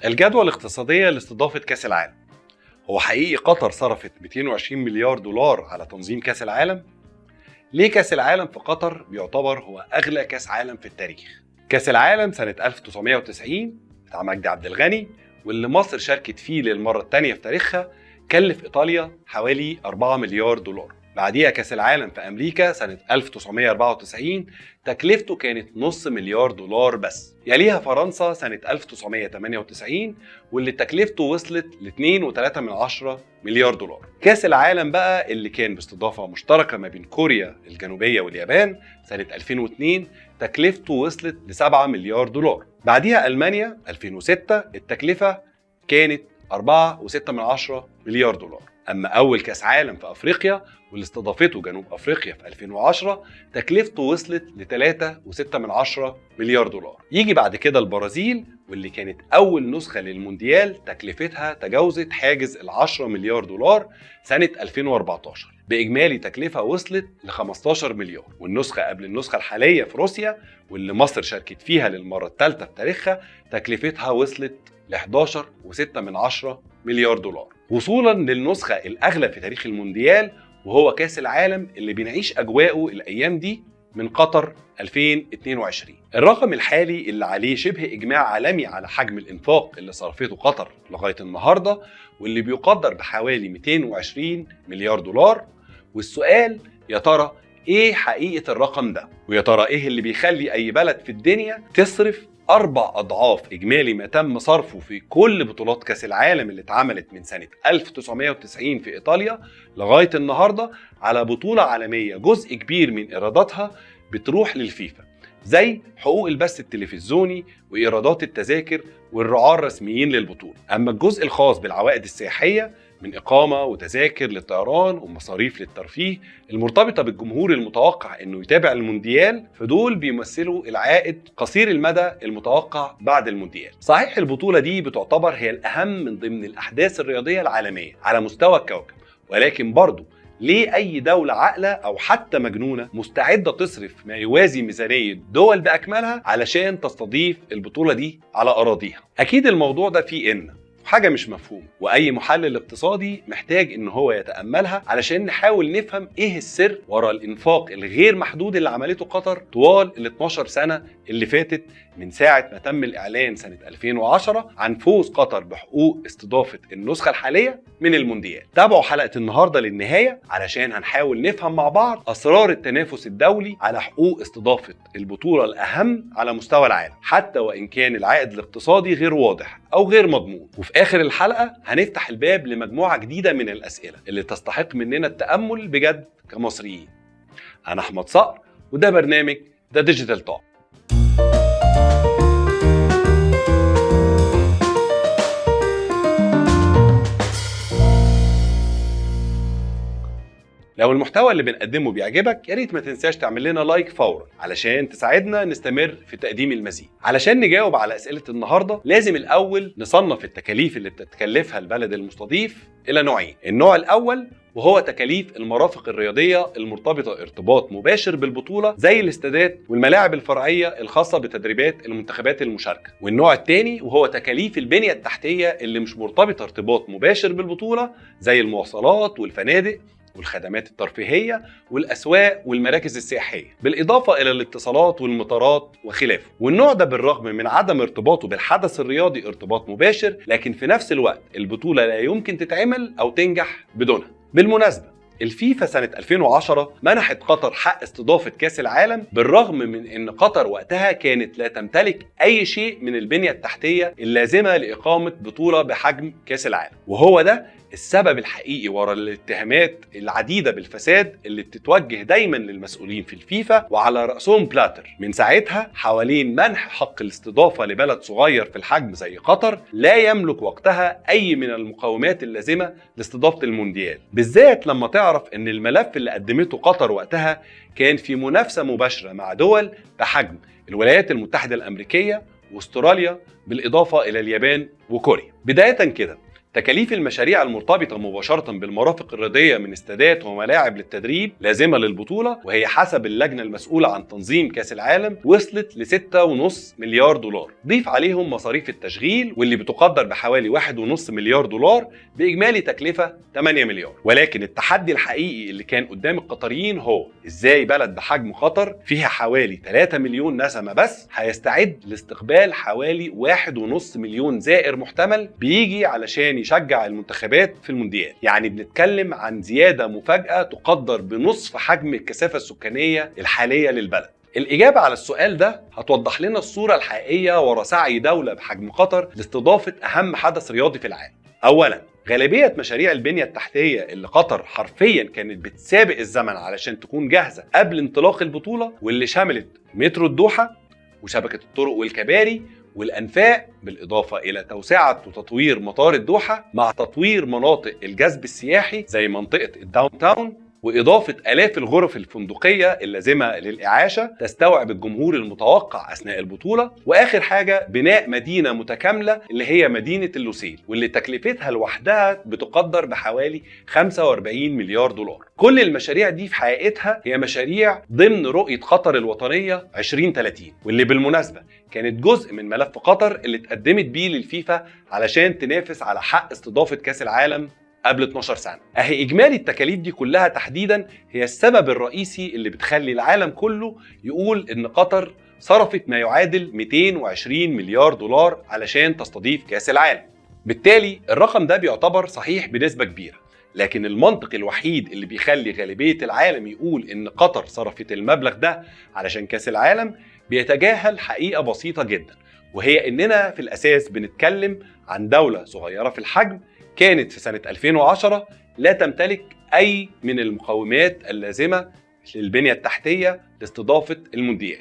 الجدوى الاقتصادية لاستضافة كأس العالم. هو حقيقي قطر صرفت 220 مليار دولار على تنظيم كأس العالم؟ ليه كأس العالم في قطر بيعتبر هو أغلى كأس عالم في التاريخ؟ كأس العالم سنة 1990 بتاع مجدي عبد الغني، واللي مصر شاركت فيه للمرة الثانية في تاريخها، كلف إيطاليا حوالي 4 مليار دولار. بعديها كأس العالم في أمريكا سنة 1994 تكلفته كانت نص مليار دولار بس. يليها فرنسا سنة 1998 واللي تكلفته وصلت ل 2.3 مليار دولار. كأس العالم بقى اللي كان باستضافة مشتركة ما بين كوريا الجنوبية واليابان سنة 2002 تكلفته وصلت ل 7 مليار دولار. بعديها ألمانيا 2006 التكلفة كانت 4.6 مليار دولار. أما أول كأس عالم في أفريقيا واللي استضافته جنوب أفريقيا في 2010 تكلفته وصلت ل 3.6 مليار دولار. يجي بعد كده البرازيل واللي كانت أول نسخة للمونديال تكلفتها تجاوزت حاجز ال 10 مليار دولار سنة 2014 بإجمالي تكلفة وصلت ل 15 مليار. والنسخة قبل النسخة الحالية في روسيا واللي مصر شاركت فيها للمرة الثالثة في تاريخها تكلفتها وصلت ل 11.6 مليار دولار، وصولا للنسخة الأغلى في تاريخ المونديال وهو كأس العالم اللي بنعيش أجواءه الأيام دي من قطر 2022. الرقم الحالي اللي عليه شبه إجماع عالمي على حجم الإنفاق اللي صرفته قطر لغاية النهاردة واللي بيقدر بحوالي 220 مليار دولار. والسؤال يا ترى إيه حقيقة الرقم ده؟ ويا ترى إيه اللي بيخلي أي بلد في الدنيا تصرف 4 أضعاف إجمالي ما تم صرفه في كل بطولات كأس العالم اللي اتعملت من سنة 1990 في إيطاليا لغاية النهاردة على بطولة عالمية جزء كبير من إيراداتها بتروح للفيفا، زي حقوق البث التلفزيوني وإيرادات التذاكر والرعاة الرسميين للبطولة. أما الجزء الخاص بالعوائد السياحية من إقامة وتذاكر للطيران ومصاريف للترفيه المرتبطة بالجمهور المتوقع إنه يتابع المونديال، فدول بيمثلوا العائد قصير المدى المتوقع بعد المونديال. صحيح البطولة دي بتعتبر هي الأهم من ضمن الأحداث الرياضية العالمية على مستوى الكوكب، ولكن برضو ليه أي دولة عاقلة أو حتى مجنونة مستعدة تصرف ما يوازي ميزانية دول بأكملها علشان تستضيف البطولة دي على أراضيها؟ أكيد الموضوع ده فيه حاجة مش مفهومة، وأي محلل اقتصادي محتاج إن هو يتأملها علشان نحاول نفهم إيه السر وراء الإنفاق الغير محدود اللي عملته قطر طوال ال 12 سنة اللي فاتت من ساعة ما تم الإعلان سنة 2010 عن فوز قطر بحقوق استضافة النسخة الحالية من المونديال. تابعوا حلقة النهاردة للنهاية علشان هنحاول نفهم مع بعض أسرار التنافس الدولي على حقوق استضافة البطولة الأهم على مستوى العالم، حتى وإن كان العائد الاقتصادي غير واضح أو غير مضمون. وفي آخر الحلقة هنفتح الباب لمجموعة جديدة من الأسئلة اللي تستحق مننا التأمل بجد كمصريين. أنا أحمد صقر وده برنامج The Digital Talk. لو المحتوى اللي بنقدمه بيعجبك يا ريت ما تنساش تعمل لنا لايك فورا علشان تساعدنا نستمر في تقديم المزيد. علشان نجاوب على أسئلة النهاردة لازم الأول نصنف التكاليف اللي بتتكلفها البلد المستضيف إلى نوعين. النوع الأول وهو تكاليف المرافق الرياضية المرتبطة ارتباط مباشر بالبطولة زي الاستادات والملاعب الفرعية الخاصة بتدريبات المنتخبات المشاركة. والنوع الثاني وهو تكاليف البنية التحتية اللي مش مرتبطة ارتباط مباشر بالبطولة زي المواصلات والفنادق والخدمات الترفيهية والأسواق والمراكز السياحية، بالإضافة إلى الاتصالات والمطارات وخلافه. والنوع ده بالرغم من عدم ارتباطه بالحدث الرياضي ارتباط مباشر، لكن في نفس الوقت البطولة لا يمكن تتعمل أو تنجح بدونها. بالمناسبة الفيفا سنة 2010 منحت قطر حق استضافة كأس العالم بالرغم من أن قطر وقتها كانت لا تمتلك أي شيء من البنية التحتية اللازمة لإقامة بطولة بحجم كأس العالم. وهو ده السبب الحقيقي وراء الاتهامات العديدة بالفساد اللي بتتوجه دايما للمسؤولين في الفيفا وعلى رأسهم بلاتر من ساعتها حوالين منح حق الاستضافة لبلد صغير في الحجم زي قطر لا يملك وقتها أي من المقومات اللازمة لاستضافة المونديال، بالذات لما تعرف أن الملف اللي قدمته قطر وقتها كان في منافسة مباشرة مع دول بحجم الولايات المتحدة الأمريكية واستراليا بالإضافة إلى اليابان وكوريا. بداية كده تكاليف المشاريع المرتبطة مباشرة بالمرافق الرياضية من استادات وملاعب للتدريب لازمة للبطولة، وهي حسب اللجنة المسؤولة عن تنظيم كأس العالم وصلت ل 6.5 مليار دولار. ضيف عليهم مصاريف التشغيل واللي بتقدر بحوالي 1.5 مليار دولار، بإجمالي تكلفة 8 مليار. ولكن التحدي الحقيقي اللي كان قدام القطريين هو إزاي بلد بحجم قطر فيها حوالي 3 مليون نسمة بس هيستعد لاستقبال حوالي 1.5 مليون زائر محتمل بيجي علشان يشجع المنتخبات في المونديال. يعني بنتكلم عن زيادة مفاجئة تقدر بنصف حجم الكثافة السكانية الحالية للبلد. الإجابة على السؤال ده هتوضح لنا الصورة الحقيقية ورا سعي دولة بحجم قطر لاستضافة أهم حدث رياضي في العالم. أولاً، غالبية مشاريع البنية التحتية اللي قطر حرفياً كانت بتسابق الزمن علشان تكون جاهزة قبل انطلاق البطولة، واللي شملت مترو الدوحة وشبكة الطرق والكباري والأنفاق، بالإضافة إلى توسعة وتطوير مطار الدوحة مع تطوير مناطق الجذب السياحي زي منطقة الداون تاون، وإضافة آلاف الغرف الفندقية اللازمة للإعاشة تستوعب الجمهور المتوقع أثناء البطولة. وآخر حاجة، بناء مدينة متكاملة اللي هي مدينة اللوسيل، واللي تكلفتها لوحدها بتقدر بحوالي 45 مليار دولار. كل المشاريع دي في حقيقتها هي مشاريع ضمن رؤية قطر الوطنية 2030، واللي بالمناسبة كانت جزء من ملف قطر اللي اتقدمت بيه للفيفا علشان تنافس على حق استضافة كأس العالم قبل 12 سنة. اهي اجمالي التكاليف دي كلها تحديدا هي السبب الرئيسي اللي بتخلي العالم كله يقول ان قطر صرفت ما يعادل 220 مليار دولار علشان تستضيف كأس العالم. بالتالي الرقم ده بيعتبر صحيح بنسبة كبيرة، لكن المنطق الوحيد اللي بيخلي غالبية العالم يقول ان قطر صرفت المبلغ ده علشان كأس العالم بيتجاهل حقيقة بسيطة جدا، وهي اننا في الاساس بنتكلم عن دولة صغيرة في الحجم كانت في سنة 2010 لا تمتلك أي من المقومات اللازمة للبنية التحتية لاستضافة المونديال.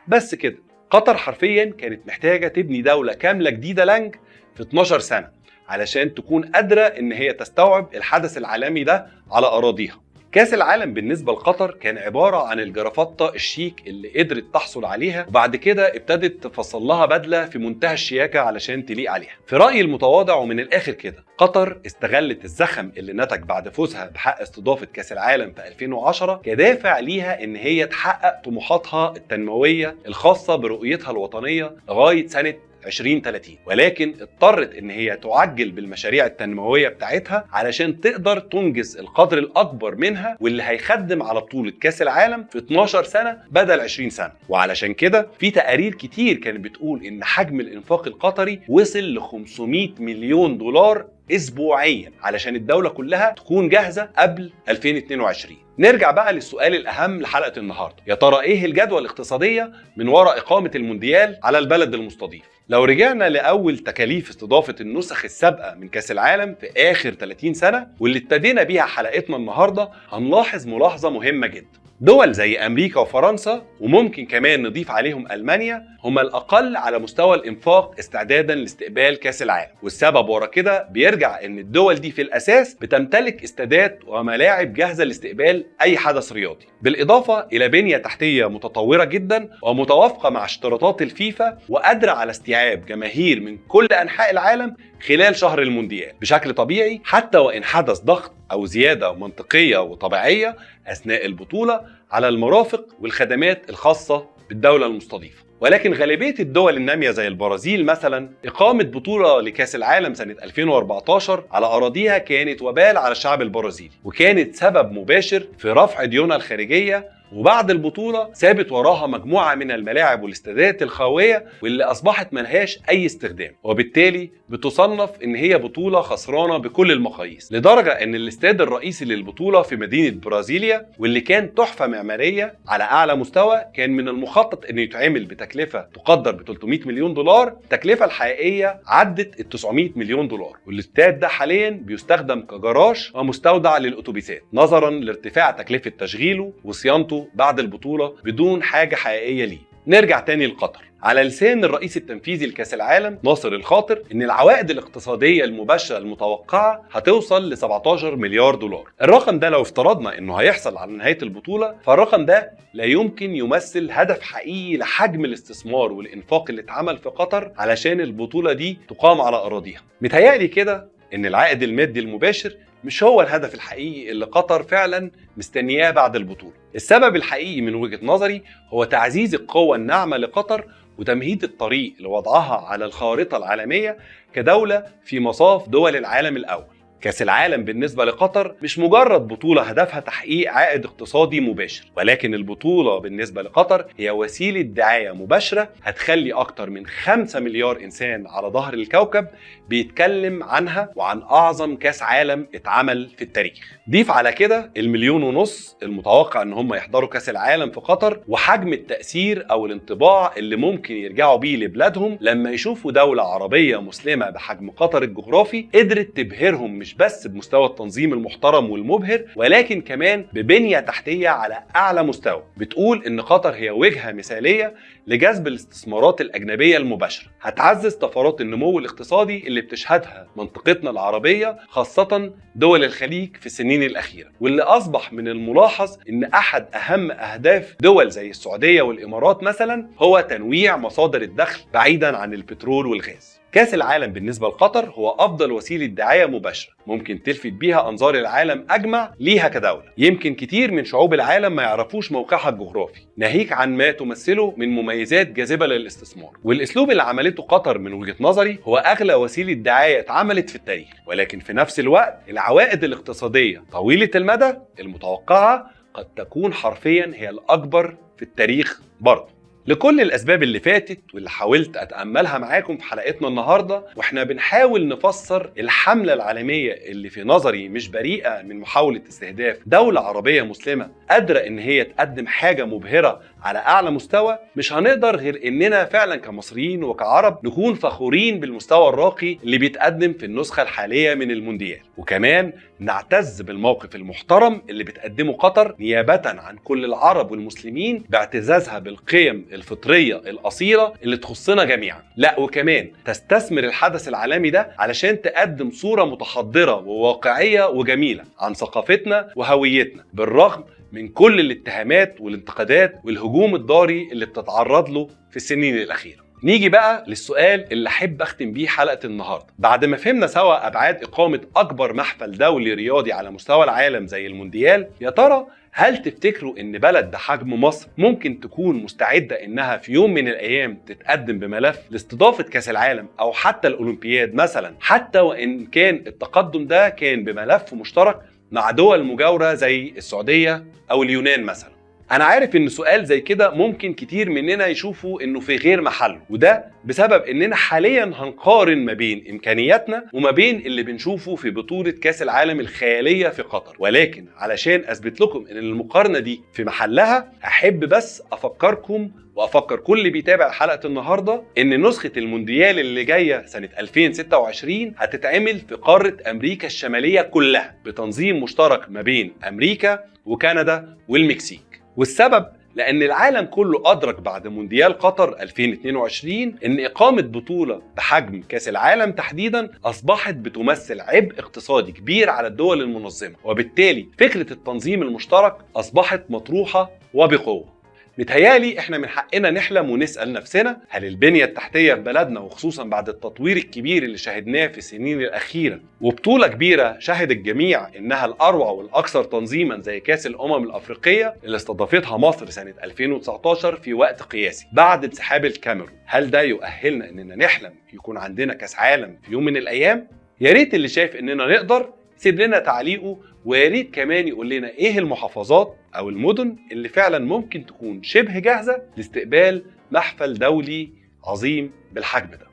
بس كده، قطر حرفيا كانت محتاجة تبني دولة كاملة جديدة لانج في 12 سنة علشان تكون قادرة إن هي تستوعب الحدث العالمي ده على أراضيها. كأس العالم بالنسبة لقطر كان عبارة عن الجرافطة الشيك اللي قدرت تحصل عليها، وبعد كده ابتدت تفصل لها بدلة في منتهى الشياكة علشان تليق عليها. في رأيي المتواضع ومن الآخر كده، قطر استغلت الزخم اللي نتج بعد فوزها بحق استضافة كأس العالم في 2010 كدافع ليها إن هي تحقق طموحاتها التنموية الخاصة برؤيتها الوطنية لغاية سنة 2030، ولكن اضطرت ان هي تعجل بالمشاريع التنمويه بتاعتها علشان تقدر تنجز القدر الاكبر منها، واللي هيخدم على بطوله كاس العالم في 12 سنه بدل 20 سنه. وعلشان كده في تقارير كتير كانت بتقول ان حجم الانفاق القطري وصل ل 500 مليون دولار اسبوعيا علشان الدوله كلها تكون جاهزه قبل 2022. نرجع بقى للسؤال الأهم لحلقة النهاردة، يا ترى إيه الجدوى الاقتصادية من وراء إقامة المونديال على البلد المستضيف؟ لو رجعنا لأول تكاليف استضافة النسخ السابقة من كأس العالم في آخر 30 سنة واللي ابتدينا بيها حلقتنا النهاردة، هنلاحظ ملاحظة مهمة جدا. دول زي أمريكا وفرنسا وممكن كمان نضيف عليهم ألمانيا هما الأقل على مستوى الإنفاق استعدادا لاستقبال كأس العالم، والسبب ورا كده بيرجع إن الدول دي في الأساس بتمتلك استادات وملاعب جاهزة لاستقبال أي حدث رياضي، بالإضافة إلى بنية تحتية متطورة جدا ومتوافقة مع اشتراطات الفيفا وقادرة على استيعاب جماهير من كل أنحاء العالم خلال شهر المونديال بشكل طبيعي، حتى وإن حدث ضغط أو زيادة منطقية وطبيعية أثناء البطولة على المرافق والخدمات الخاصة بالدولة المستضيفة. ولكن غالبية الدول النامية زي البرازيل مثلا، إقامة بطولة لكأس العالم سنة 2014 على أراضيها كانت وبال على الشعب البرازيلي، وكانت سبب مباشر في رفع ديونها الخارجية، وبعد البطولة سابت وراها مجموعة من الملاعب والاستادات الخاوية واللي أصبحت ملهاش أي استخدام، وبالتالي بتصنف إن هي بطولة خسرانة بكل المقاييس، لدرجة إن الاستاد الرئيسي للبطولة في مدينة برازيليا واللي كان تحفة معمارية على أعلى مستوى كان من المخطط إنه يتعمل بتكلفة تقدر ب 300 مليون دولار، التكلفة الحقيقية عدت ال 900 مليون دولار، والاستاد ده حاليا بيستخدم كجراج ومستودع للأتوبيسات نظرا لارتفاع تكلفة تشغيله وصيانته بعد البطولة بدون حاجة حقيقية ليه. نرجع تاني لقطر. على لسان الرئيس التنفيذي لكأس العالم ناصر الخاطر إن العوائد الاقتصادية المباشرة المتوقعة هتوصل ل 17 مليار دولار. الرقم ده لو افترضنا إنه هيحصل على نهاية البطولة، فالرقم ده لا يمكن يمثل هدف حقيقي لحجم الاستثمار والإنفاق اللي اتعمل في قطر علشان البطولة دي تقام على أراضيها. متهيألي كده إن العائد المادي المباشر مش هو الهدف الحقيقي اللي قطر فعلا مستنياه بعد البطولة. السبب الحقيقي من وجهة نظري هو تعزيز القوة الناعمة لقطر وتمهيد الطريق لوضعها على الخارطة العالمية كدولة في مصاف دول العالم الأول. كأس العالم بالنسبة لقطر مش مجرد بطولة هدفها تحقيق عائد اقتصادي مباشر، ولكن البطولة بالنسبة لقطر هي وسيلة دعاية مباشرة هتخلي أكتر من 5 مليار إنسان على ظهر الكوكب بيتكلم عنها وعن أعظم كأس عالم اتعمل في التاريخ. ضيف على كده 1.5 مليون المتوقع إن هم يحضروا كأس العالم في قطر، وحجم التأثير أو الانطباع اللي ممكن يرجعوا بيه لبلادهم لما يشوفوا دولة عربية مسلمة بحجم قطر الجغرافي قدرت تبهرهم مش بس بمستوى التنظيم المحترم والمبهر، ولكن كمان ببنية تحتية على أعلى مستوى بتقول إن قطر هي وجهة مثالية لجذب الاستثمارات الأجنبية المباشرة، هتعزز طفرات النمو الاقتصادي اللي بتشهدها منطقتنا العربية خاصة دول الخليج في السنين الأخيرة، واللي أصبح من الملاحظ إن أحد أهم أهداف دول زي السعودية والإمارات مثلا هو تنويع مصادر الدخل بعيدا عن البترول والغاز. كأس العالم بالنسبة لقطر هو أفضل وسيلة دعاية مباشرة ممكن تلفت بيها أنظار العالم أجمع ليها كدولة. يمكن كتير من شعوب العالم ما يعرفوش موقعها الجغرافي ناهيك عن ما تمثله من مميزات جاذبة للاستثمار، والأسلوب اللي عملته قطر من وجهة نظري هو أغلى وسيلة دعاية اتعملت في التاريخ. ولكن في نفس الوقت العوائد الاقتصادية طويلة المدى المتوقعة قد تكون حرفيا هي الأكبر في التاريخ برضه. لكل الأسباب اللي فاتت واللي حاولت أتأملها معاكم في حلقتنا النهاردة وإحنا بنحاول نفسر الحملة العالمية اللي في نظري مش بريئة من محاولة استهداف دولة عربية مسلمة قادرة إن هي تقدم حاجة مبهرة على أعلى مستوى، مش هنقدر غير إننا فعلا كمصريين وكعرب نكون فخورين بالمستوى الراقي اللي بيتقدم في النسخة الحالية من المونديال، وكمان نعتز بالموقف المحترم اللي بتقدمه قطر نيابة عن كل العرب والمسلمين باعتزازها بالقيم الفطرية الأصيلة اللي تخصنا جميعا. لا وكمان تستثمر الحدث العالمي ده علشان تقدم صورة متحضرة وواقعية وجميلة عن ثقافتنا وهويتنا بالرغم من كل الاتهامات والانتقادات والهجوم الضاري اللي بتتعرض له في السنين الأخيرة. نيجي بقى للسؤال اللي أحب أختم بيه حلقة النهاردة. بعد ما فهمنا سوا أبعاد إقامة أكبر محفل دولي رياضي على مستوى العالم زي المونديال، يا ترى هل تفتكروا إن بلد بحجم مصر ممكن تكون مستعدة إنها في يوم من الأيام تتقدم بملف لاستضافة كأس العالم أو حتى الأولمبياد مثلا، حتى وإن كان التقدم ده كان بملف مشترك مع دول مجاورة زي السعودية أو اليونان مثلا؟ أنا عارف إن سؤال زي كده ممكن كتير مننا يشوفوا إنه في غير محله، وده بسبب إننا حاليا هنقارن ما بين إمكانياتنا وما بين اللي بنشوفه في بطولة كأس العالم الخيالية في قطر. ولكن علشان أثبت لكم إن المقارنة دي في محلها أحب بس أفكركم وأفكر كل اللي بيتابع حلقة النهاردة إن نسخة المونديال اللي جاية سنة 2026 هتتعمل في قارة أمريكا الشمالية كلها بتنظيم مشترك ما بين أمريكا وكندا والمكسيك. والسبب لأن العالم كله أدرك بعد مونديال قطر 2022 إن إقامة بطولة بحجم كأس العالم تحديدا أصبحت بتمثل عبء اقتصادي كبير على الدول المنظمة، وبالتالي فكرة التنظيم المشترك أصبحت مطروحة وبقوة. متهيالي احنا من حقنا نحلم ونسأل نفسنا هل البنية التحتية في بلدنا وخصوصا بعد التطوير الكبير اللي شاهدناه في السنين الأخيرة وبطولة كبيرة شهد الجميع إنها الأروع والأكثر تنظيما زي كأس الأمم الأفريقية اللي استضافتها مصر سنة 2019 في وقت قياسي بعد انسحاب الكاميرون، هل ده يؤهلنا إننا نحلم يكون عندنا كأس عالم في يوم من الأيام؟ يا ريت اللي شايف إننا نقدر سيب لنا تعليقه، ويا ريت كمان يقول لنا ايه المحافظات او المدن اللي فعلا ممكن تكون شبه جاهزة لاستقبال محفل دولي عظيم بالحجم ده.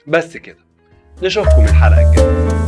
بس كده، نشوفكم الحلقة الجاية.